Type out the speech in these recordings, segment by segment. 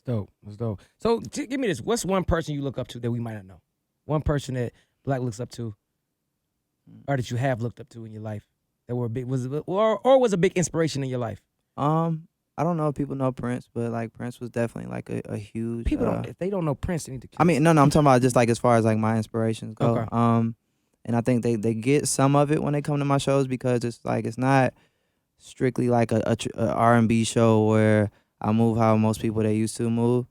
dope. That's dope. So give me this. What's one person you look up to that we might not know? One person that Black looks up to, or that you have looked up to in your life, that were a big or was a big inspiration in your life. I don't know if people know Prince, but like Prince was definitely like a huge. People don't. If they don't know Prince, they need to. I mean, no, I'm talking about just like as far as like my inspirations go. Okay. And I think they get some of it when they come to my shows because it's like it's not strictly like a R&B show where I move how most people they used to move,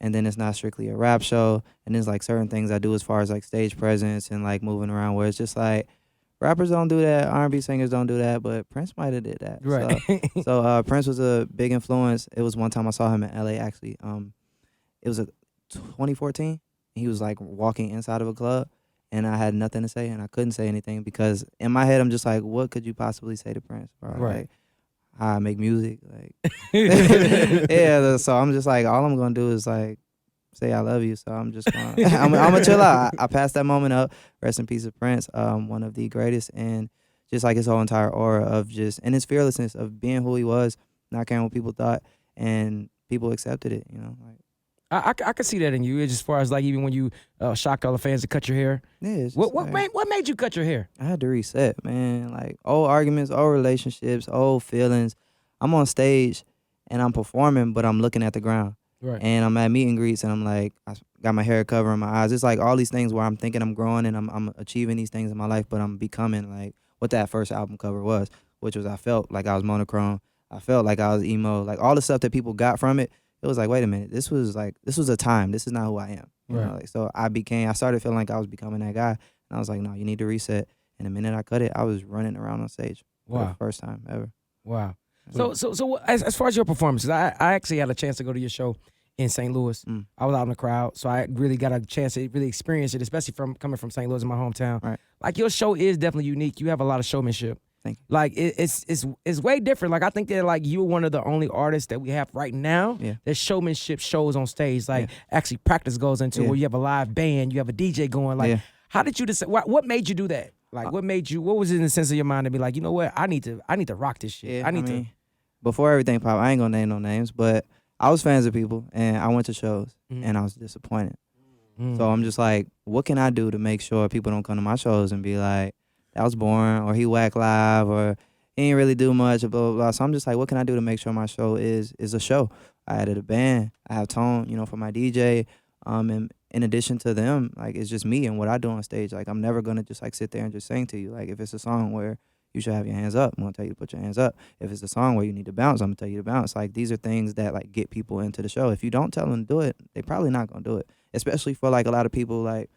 and then it's not strictly a rap show. And there's like certain things I do as far as like stage presence and like moving around where it's just like rappers don't do that, R&B singers don't do that, but Prince might have did that. Right. So Prince was a big influence. It was one time I saw him in LA actually. It was a 2014. He was like walking inside of a club, and I had nothing to say, and I couldn't say anything because in my head I'm just like, what could you possibly say to Prince, bro? Right. Like, how I make music, like yeah. So I'm just like, all I'm gonna do is like say I love you. So I'm just gonna I'm gonna chill out. I passed that moment up. Rest in peace of Prince, one of the greatest, and just like his whole entire aura of just and his fearlessness of being who he was, not caring what people thought, and people accepted it. You know, like. I can see that in you, as far as like even when you shocked all the fans to cut your hair. Yeah, it's What like, what made you cut your hair? I had to reset, man. Like old arguments, old relationships, old feelings. I'm on stage and I'm performing, but I'm looking at the ground. Right. And I'm at meet and greets and I'm like, I got my hair covering my eyes. It's like all these things where I'm thinking I'm growing and I'm achieving these things in my life, but I'm becoming like what that first album cover was, which was I felt like I was monochrome. I felt like I was emo. Like all the stuff that people got from it, it was like, wait a minute, this was a time. This is not who I am. You know, like, so I started feeling like I was becoming that guy. And I was like, no, you need to reset. And the minute I cut it, I was running around on stage for the first time ever. Wow. So as far as your performances, I actually had a chance to go to your show in St. Louis. I was out in the crowd, so I really got a chance to really experience it, especially from coming from St. Louis in my hometown. Right. Like your show is definitely unique. You have a lot of showmanship. Thank you. Like it's way different. Like I think that like you're one of the only artists that we have right now that showmanship shows on stage. Like actually practice goes into where you have a live band, you have a DJ going. Like how did you decide? What made you do that? Like what made you? What was in the sense of your mind to be like, you know what? I need to rock this shit. Yeah, I mean, before everything popped, I ain't gonna name no names, but I was fans of people and I went to shows and I was disappointed. So I'm just like, what can I do to make sure people don't come to my shows and be like, that was boring, or he whack live, or he ain't really do much, blah, blah, blah. So I'm just like, what can I do to make sure my show is a show? I added a band. I have Tone, for my DJ. And in addition to them, like, it's just me and what I do on stage. Like, I'm never going to just, like, sit there and just sing to you. Like, if it's a song where you should have your hands up, I'm going to tell you to put your hands up. If it's a song where you need to bounce, I'm going to tell you to bounce. Like, these are things that, like, get people into the show. If you don't tell them to do it, they probably not going to do it. Especially for, like, a lot of people, like,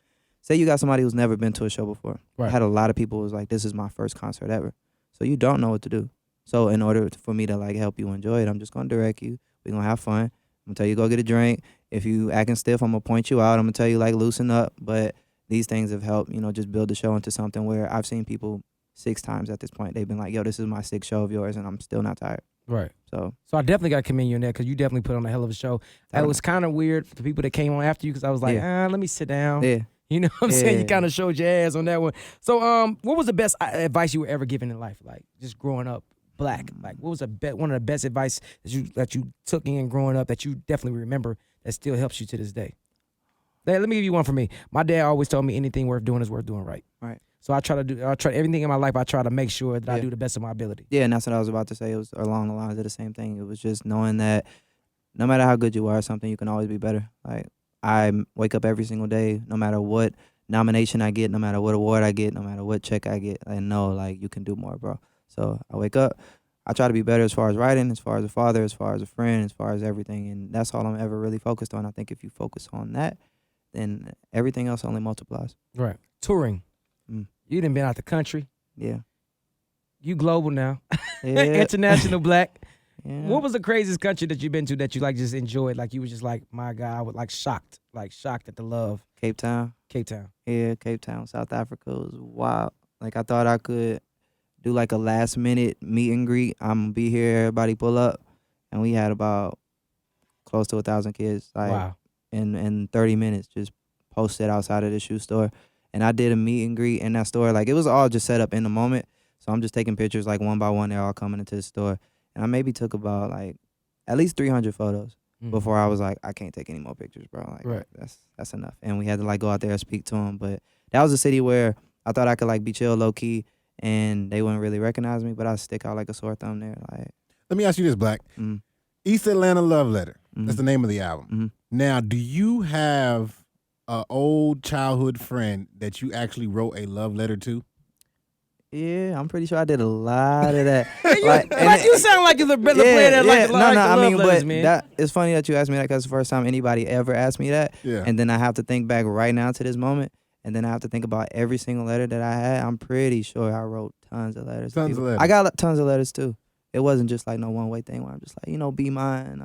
say you got somebody who's never been to a show before. Right. I had a lot of people who was like, this is my first concert ever. So you don't know what to do. So in order for me to like help you enjoy it, I'm just going to direct you. We're going to have fun. I'm going to tell you go get a drink. If you acting stiff, I'm going to point you out. I'm going to tell you like loosen up. But these things have helped, just build the show into something where I've seen people 6 times at this point. They've been like, yo, this is my 6th show of yours and I'm still not tired. Right. So I definitely got to commend you on that because you definitely put on a hell of a show. It was kind of weird for the people that came on after you because I was like, let me sit down. Yeah. You know what I'm saying? You kind of showed your ass on that one. So, what was the best advice you were ever given in life? Like, just growing up Black. Like, what was one of the best advice that you took in growing up that you definitely remember that still helps you to this day? Let me give you one for me. My dad always told me anything worth doing is worth doing right. Right. So I try everything in my life. I try to make sure that I do the best of my ability. Yeah, and that's what I was about to say. It was along the lines of the same thing. It was just knowing that no matter how good you are at something, you can always be better. Like, I wake up every single day, no matter what nomination I get, no matter what award I get, no matter what check I get, I know, like, you can do more, bro. So I wake up, I try to be better as far as writing, as far as a father, as far as a friend, as far as everything, and that's all I'm ever really focused on. I think if you focus on that, then everything else only multiplies. Right. Touring. You done been out the country. Yeah. You global now. Yeah. International Black. Yeah. What was the craziest country that you've been to that you like just enjoyed? Like you was just like, my God, I was like shocked at the love. Cape Town. Yeah, Cape Town, South Africa was wild. Like I thought I could do like a last minute meet and greet. I'm gonna be here, everybody pull up. And we had about close to 1,000 kids. Like wow. in 30 minutes just posted outside of the shoe store. And I did a meet and greet in that store. Like it was all just set up in the moment. So I'm just taking pictures like one by one. They're all coming into the store. And I maybe took about like at least 300 photos. before I was like, I can't take any more pictures, bro. Like Right. that's enough. And we had to like go out there and speak to him. But that was a city where I thought I could like be chill, low key, and they wouldn't really recognize me, but I stick out like a sore thumb there. Like, Let me ask you this, Black. East Atlanta Love Letter. That's the name of the album. Now, do you have an old childhood friend that you actually wrote a love letter to? yeah, I'm pretty sure I did a lot of that. You sound like you're the better player that like the love letters, man. That it's funny that you asked me that because it's the first time anybody ever asked me that. Yeah. And then I have to think back right now to this moment, and then I have to think about every single letter that I had. I'm pretty sure I wrote tons of letters. Tons of letters. I got tons of letters too. It wasn't just like no one way thing where I'm just like, be mine.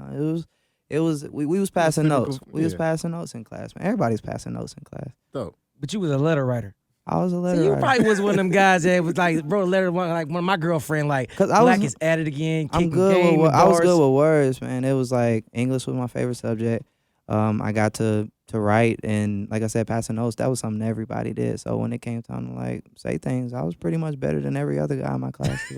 It was we was passing notes. We was passing notes in class, man. Everybody's passing notes in class. Dope. But you was a letter writer. I was a letter You writer. probably was one of them guys that was like wrote a letter to one of my girlfriend like Black is at it again. I'm good with I was good with words, man. It was like English was my favorite subject. I got to write and like I said, passing notes. That was something everybody did. So when it came time to like say things, I was pretty much better than every other guy in my class.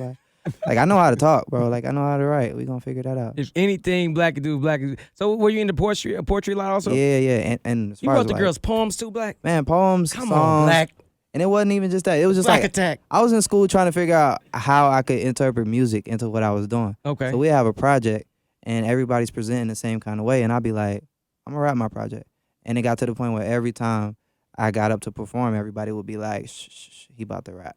Like I know how to talk, bro. Like I know how to write. We gonna figure that out. If anything Black could do, Black could do. So were you into poetry a lot also? Yeah. And as you far wrote as the girls' poems too, Black? Man, poems, Come songs. on, Black. And it wasn't even just that. It was just Black like attack. I was in school trying to figure out how I could interpret music into what I was doing. Okay. So we have a project and everybody's presenting the same kind of way. And I'd be like, I'm gonna rap my project. And it got to the point where every time I got up to perform, everybody would be like, shh, he about to rap.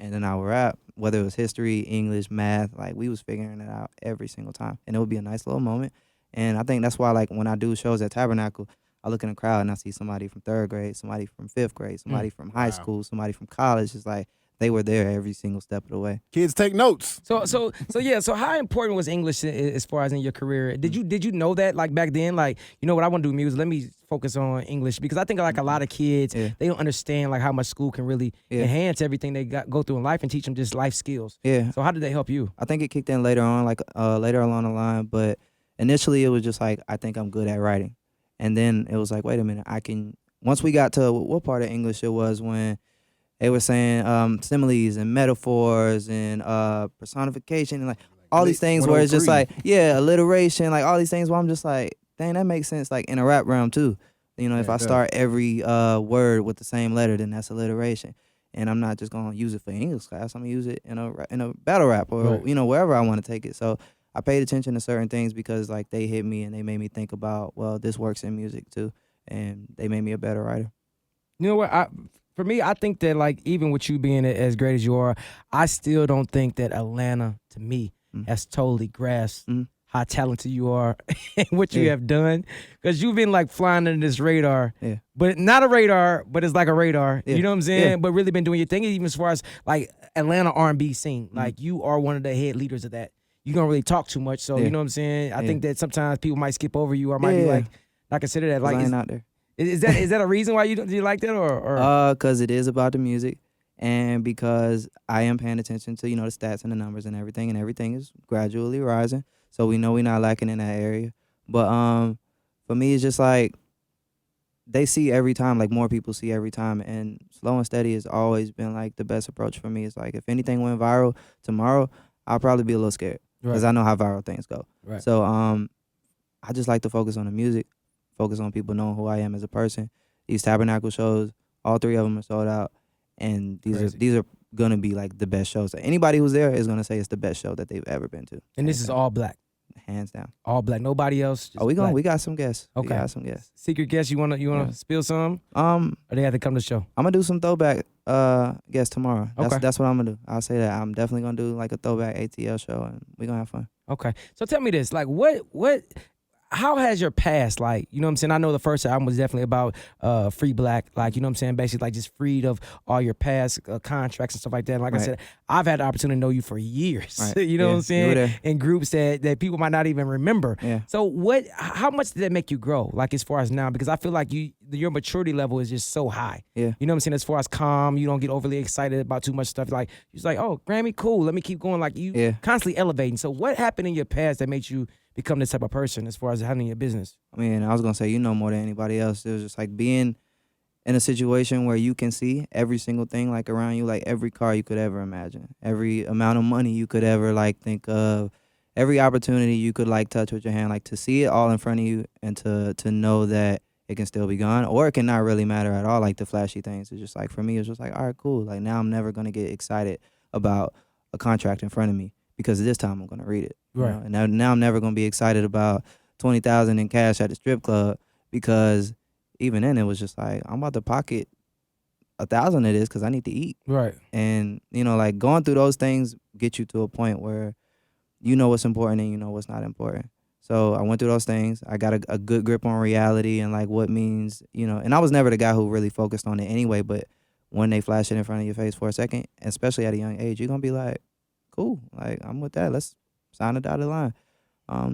And then I would rap, whether it was history, English, math, like we was figuring it out every single time. And it would be a nice little moment. And I think that's why like when I do shows at Tabernacle, I look in the crowd and I see somebody from 3rd grade, somebody from 5th grade, somebody from high school, somebody from college. It's like they were there every single step of the way. Kids take notes. So how important was English as far as in your career? Did you know that like back then? Like, you know what, I want to do music. Let me focus on English because I think like a lot of kids, they don't understand like how much school can really enhance everything they go through in life and teach them just life skills. Yeah. So how did they help you? I think it kicked in later on, like later along the line, but initially it was just like I think I'm good at writing. And then it was like, wait a minute, once we got to what part of English it was when they were saying similes and metaphors and personification and like all these things where it's just like, alliteration, like all these things where I'm just like, dang, that makes sense like in a rap realm too. If I start every word with the same letter, then that's alliteration. And I'm not just going to use it for English class. I'm going to use it in a battle rap or, wherever I want to take it. So I paid attention to certain things because like they hit me and they made me think about, well, this works in music too. And they made me a better writer. You know what? For me, I think that like even with you being as great as you are, I still don't think that Atlanta, to me, has totally grasped how talented you are and what you have done. Because you've been like flying under this radar, but not a radar, but it's like a radar. You know what I'm saying? But really been doing your thing, even as far as like Atlanta R&B scene. Like you are one of the head leaders of that. You don't really talk too much, so you know what I'm saying? I think that sometimes people might skip over you or might be like, not consider that. Like, I ain't out there. Is that a reason why do you like that or? Because it is about the music, and because I am paying attention to the stats and the numbers and everything is gradually rising. So we know we're not lacking in that area. But for me, it's just like they see every time, like more people see every time, and slow and steady has always been like the best approach for me. It's like if anything went viral tomorrow, I'll probably be a little scared because I know how viral things go. Right. So I just like to focus on the music. Focus on people knowing who I am as a person. These Tabernacle shows, all 3 of them are sold out, and these are gonna be like the best shows. Anybody who's there is gonna say it's the best show that they've ever been to. And this is all Black, hands down. All Black, nobody else. We got some guests. Okay, we got some guests. Secret guests. You wanna spill some? Or they have to come to the show. I'm gonna do some throwback guests tomorrow. That's what I'm gonna do. I'll say that I'm definitely gonna do like a throwback ATL show, and we gonna have fun. Okay, so tell me this, like what how has your past, like, you know what I'm saying? I know the first album was definitely about free Black, like, you know what I'm saying? Basically, like, just freed of all your past contracts and stuff like that. Like I said, I've had the opportunity to know you for years, you know what I'm saying? In groups that people might not even remember. So how much did that make you grow, like, as far as now? Because I feel like your maturity level is just so high. You know what I'm saying? As far as calm, you don't get overly excited about too much stuff. Like, you're just like, oh, Grammy, cool, let me keep going. Like, you constantly elevating. So what happened in your past that made you become this type of person as far as handling your business? I mean, I was going to say, more than anybody else. It was just like being in a situation where you can see every single thing like around you, like every car you could ever imagine, every amount of money you could ever like think of, every opportunity you could like touch with your hand, like to see it all in front of you and to know that it can still be gone, or it can not really matter at all. Like the flashy things, it's just like, for me, it's just like, all right, cool. Like now I'm never gonna get excited about a contract in front of me because this time I'm gonna read it. Right. And now I'm never gonna be excited about 20,000 in cash at the strip club, because even then it was just like, I'm about to pocket 1,000 of this because I need to eat. Right. And like going through those things get you to a point where you know what's important and you know what's not important. So I went through those things. I got a good grip on reality and like what means, and I was never the guy who really focused on it anyway, but when they flash it in front of your face for a second, especially at a young age, you're going to be like, cool, like I'm with that. Let's sign a dotted line.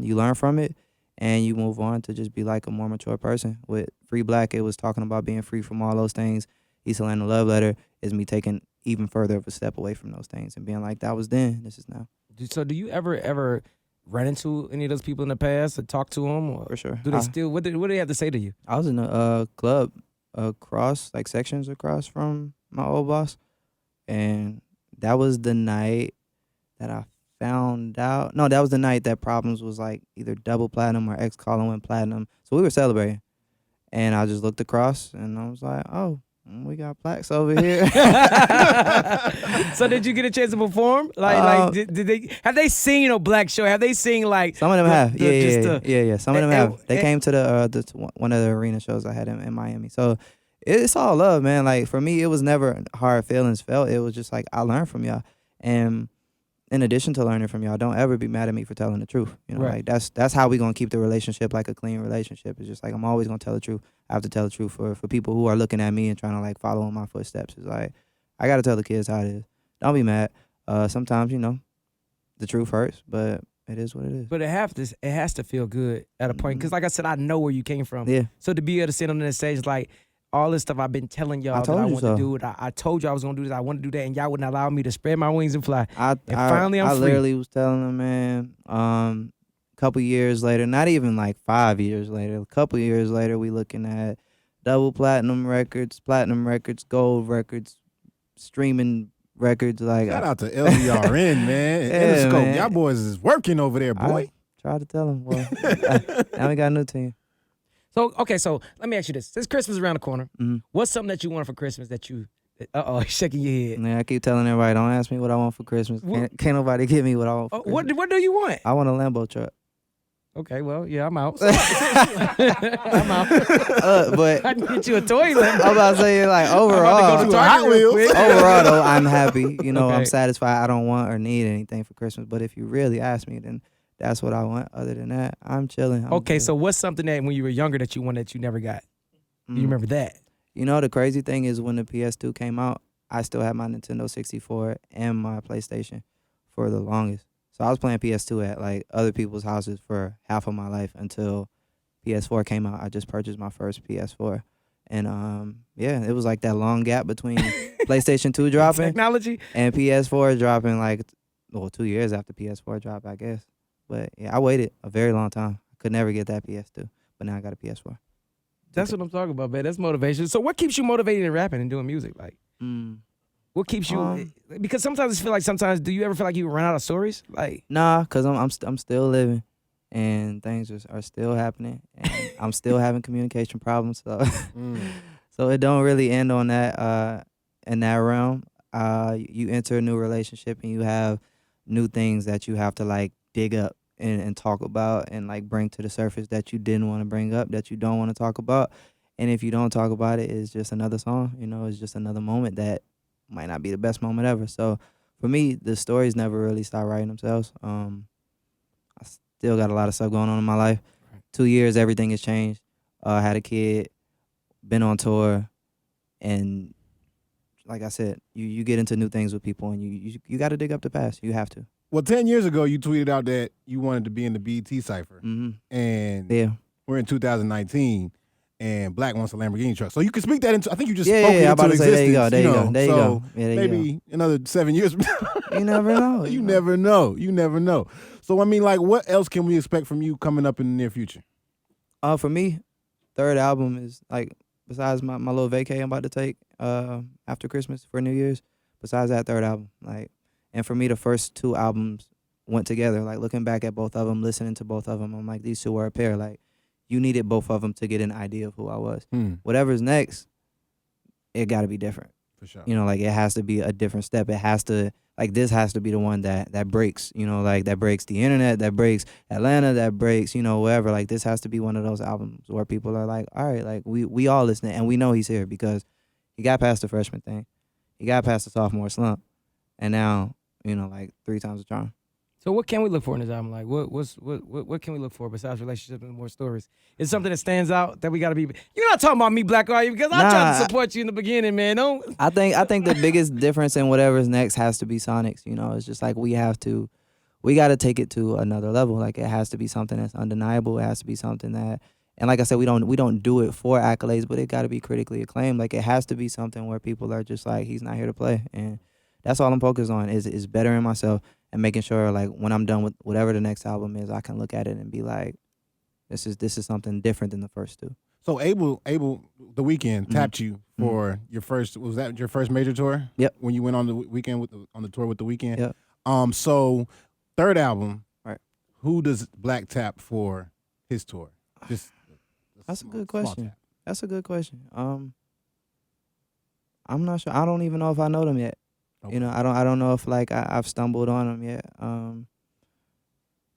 You learn from it and you move on to just be like a more mature person. With Free Black, it was talking about being free from all those things. East Atlanta Love Letter is me taking even further of a step away from those things and being like, that was then, this is now. So do you ever run into any of those people in the past or talk to them? Or for sure. Do they still, what do they have to say to you? I was in a club across, like sections across from my old boss. And that was the night that I found out. No, that was the night that Problems was like either double platinum or X Colin went platinum. So we were celebrating. And I just looked across and I was like, oh, we got plaques over here. So did you get a chance to perform? Did they have they seen a black show? Have they seen like some of them have? Yeah. Some of them have. They and, came to the one of the arena shows I had in Miami. So it's all love, man. Like for me, it was never hard feelings felt. It was just like I learned from y'all, and in addition to learning from y'all, don't ever be mad at me for telling the truth. Right. Like that's how we gonna keep the relationship like a clean relationship. It's just like I'm always gonna tell the truth. I have to tell the truth for people who are looking at me and trying to like follow in my footsteps. It's like I gotta tell the kids how it is. Don't be mad. Sometimes the truth hurts, but it is what it is. But it has to feel good at a point, because like I said, I know where you came from. Yeah. So to be able to sit on that stage like, all this stuff I've been telling y'all that I want to do, I told you I was gonna do this, I want to do that, and y'all wouldn't allow me to spread my wings and fly. Finally I'm free. I literally was telling them, man, a couple years later, not even like 5 years later, a couple years later, we looking at double platinum records, gold records, streaming records. Like shout out to LBRN, man. Yeah, Interscope. man. Y'all boys is working over there, boy. I tried to tell them. Well, now we got a new team. So let me ask you this: since Christmas is around the corner, what's something that you want for Christmas that you? Shaking your head. Yeah, I keep telling everybody, don't ask me what I want for Christmas. Can't nobody give me what I want for Christmas. What do you want? I want a Lambo truck. Okay, well, yeah, I'm out. I'm out. But I can get you a toilet. I'm about to say, like, overall, overall though, I'm happy. Okay. I'm satisfied. I don't want or need anything for Christmas. But if you really ask me, then that's what I want. Other than that, I'm chilling. Okay, so what's something that when you were younger that you wanted that you never got? Do you remember that? The crazy thing is when the PS2 came out, I still had my Nintendo 64 and my PlayStation for the longest. So I was playing PS2 at like other people's houses for half of my life until PS4 came out. I just purchased my first PS4. And it was like that long gap between PlayStation 2 dropping technology and PS4 dropping 2 years after PS4 dropped, I guess. But yeah, I waited a very long time. I could never get that PS2, but now I got a PS4. That's what I'm talking about, man. That's motivation. So what keeps you motivated in rapping and doing music? Like, what keeps you? Because sometimes I feel like do you ever feel like you run out of stories? Like, nah, because I'm still living, and things are still happening, and I'm still having communication problems. So, so it don't really end on that in that realm. You enter a new relationship and you have new things that you have to like dig up and talk about and like bring to the surface that you didn't want to bring up, that you don't want to talk about. And if you don't talk about it, it's just another song. It's just another moment that might not be the best moment ever. So for me, the stories never really stop writing themselves. I still got a lot of stuff going on in my life. 2 years, everything has changed. Had a kid, been on tour, and like I said, you get into new things with people, and you got to dig up the past. You have to. Well, 10 years ago, you tweeted out that you wanted to be in the BET Cypher. And we're in 2019, and Black wants a Lamborghini truck. So you can speak that into, I think you just spoke it into existence. There you go. There you go. Yeah, maybe another 7 years. You never know. You never know. You never know. So, I mean, like, what else can we expect from you coming up in the near future? For me, third album is, like, besides my little vacay I'm about to take after Christmas for New Year's, besides that, third album. Like, and for me, the first two albums went together. Like looking back at both of them, listening to both of them, I'm like, these two were a pair. Like you needed both of them to get an idea of who I was. Whatever's next, it got to be different. For sure. You know, like it has to be a different step. It has to, like this has to be the one that breaks, you know, like that breaks the internet, that breaks Atlanta, that breaks, you know, wherever. Like this has to be one of those albums where people are like, all right, like we all listening and we know he's here because he got past the freshman thing. He got past the sophomore slump. And now, you know, like 3 times the charm. So what can we look for in this album? Like what can we look for besides relationships and more stories? Is something that stands out that we gotta be? You're not talking about me, Black, are you? Because I tried to support you in the beginning, man. Don't. I think the biggest difference in whatever's next has to be Sonics. You know, it's just like we got to take it to another level. Like it has to be something that's undeniable. It has to be something that, and like I said, we don't do it for accolades, but it got to be critically acclaimed. Like it has to be something where people are just like, he's not here to play, and that's all I'm focused on is bettering myself and making sure like when I'm done with whatever the next album is, I can look at it and be like, this is something different than the first two. So Abel, the Weeknd tapped you for your first. Was that your first major tour? Yep. When you went on the weekend on the tour with the Weeknd. Yep. So third album. Right. Who does Black tap for his tour? That's a good question. That's a good question. I'm not sure. I don't even know if I know them yet. Okay. You know, I don't know if like I've stumbled on them yet.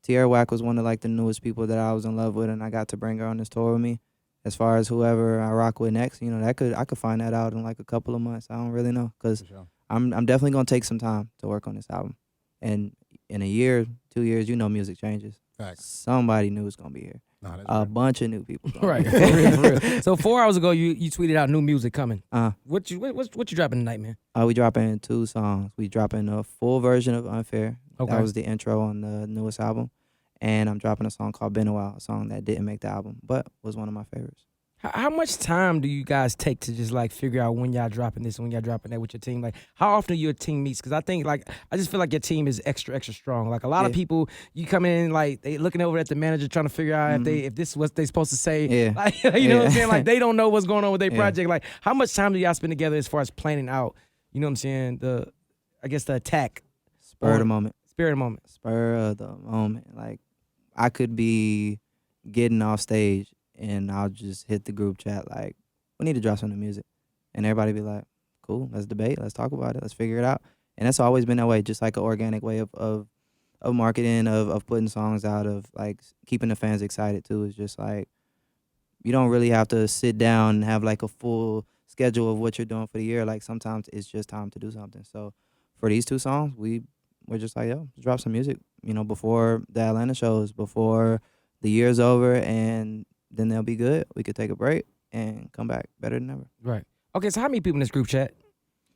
Tierra Whack was one of like the newest people that I was in love with, and I got to bring her on this tour with me. As far as whoever I rock with next, you know, I could find that out in like a couple of months. I don't really know because I'm definitely gonna take some time to work on this album, and in a year, 2 years, you know, music changes. Facts. Somebody new is gonna be here. A bunch of new people. Right. For real. So 4 hours ago, you tweeted out new music coming. What you dropping tonight, man? We dropping 2 songs. We dropping a full version of Unfair. Okay. That was the intro on the newest album. And I'm dropping a song called Been a While, a song that didn't make the album, but was one of my favorites. How much time do you guys take to just like figure out when y'all dropping this and when y'all dropping that with your team? Like how often your team meets? Because I think like I just feel like your team is extra strong. Like a lot of people, you come in like they looking over at the manager trying to figure out if this is what they supposed to say. Yeah. Like, you know what I'm saying? Like they don't know what's going on with their project. Like how much time do y'all spend together as far as planning out? You know what I'm saying? The attack. Spur of the moment. Spur of the moment. Spur of the moment. Like I could be getting off stage and I'll just hit the group chat like, we need to drop some new music. And everybody be like, cool, let's debate, let's talk about it, let's figure it out. And that's always been that way, just like an organic way of marketing, of putting songs out, of like keeping the fans excited too. It's just like, you don't really have to sit down and have like a full schedule of what you're doing for the year. Like sometimes it's just time to do something. So for these 2 songs, we're just like, yo, let's drop some music, you know, before the Atlanta shows, before the year's over, and then they'll be good. We could take a break and come back better than ever. Right. Okay, so how many people in this group chat?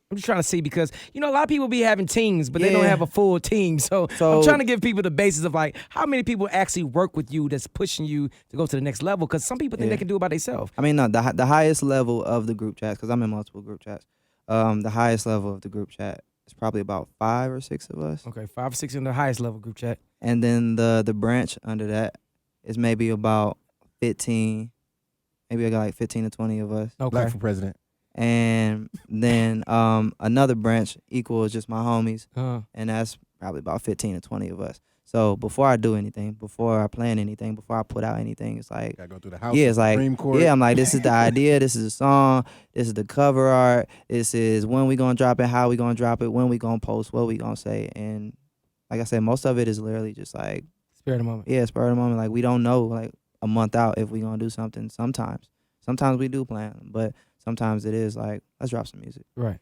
I'm just trying to see because, you know, a lot of people be having teams, but they don't have a full team. So I'm trying to give people the basis of like how many people actually work with you that's pushing you to go to the next level, because some people think they can do it by themselves. I mean, no, the highest level of the group chats, because I'm in multiple group chats, the highest level of the group chat is probably about 5 or 6 of us. Okay, 5 or 6 in the highest level group chat. And then the branch under that is maybe about 15, maybe I got like 15 to 20 of us. Okay. Black for president. And then another branch equal is just my homies, and that's probably about 15 to 20 of us. So before I do anything, before I plan anything, before I put out anything, it's like, gotta go through the house. Yeah, it's like, Supreme Court. I'm like, this is the idea, this is the song, this is the cover art, this is when we gonna drop it, how we gonna drop it, when we gonna post, what we gonna say. And like I said, most of it is literally just like spur of the moment. Yeah, spur of the moment. Like we don't know like a month out if we gonna do something. Sometimes we do plan, but sometimes it is like, let's drop some music. Right.